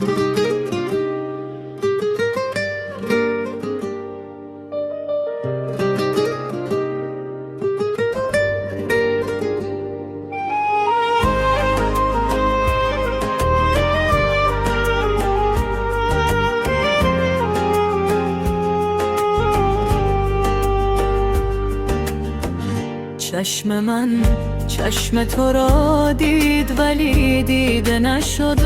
چشم من چشم تو را دید ولی دیده نشد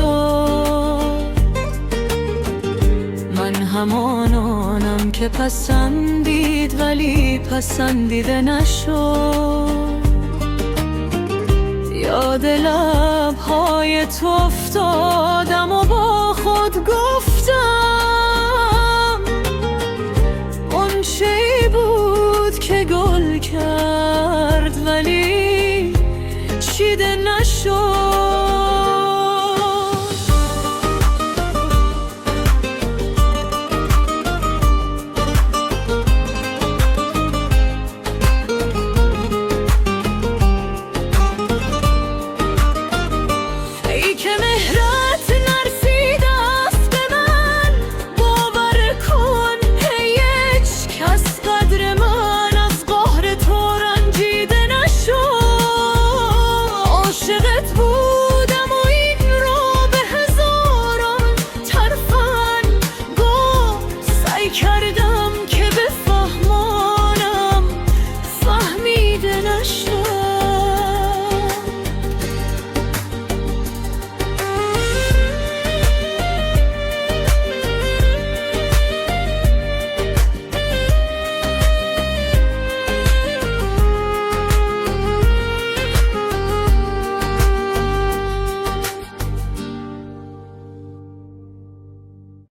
من همانم که پسندید ولی پسندیده نشد. یاد لب‌های تو افتادم و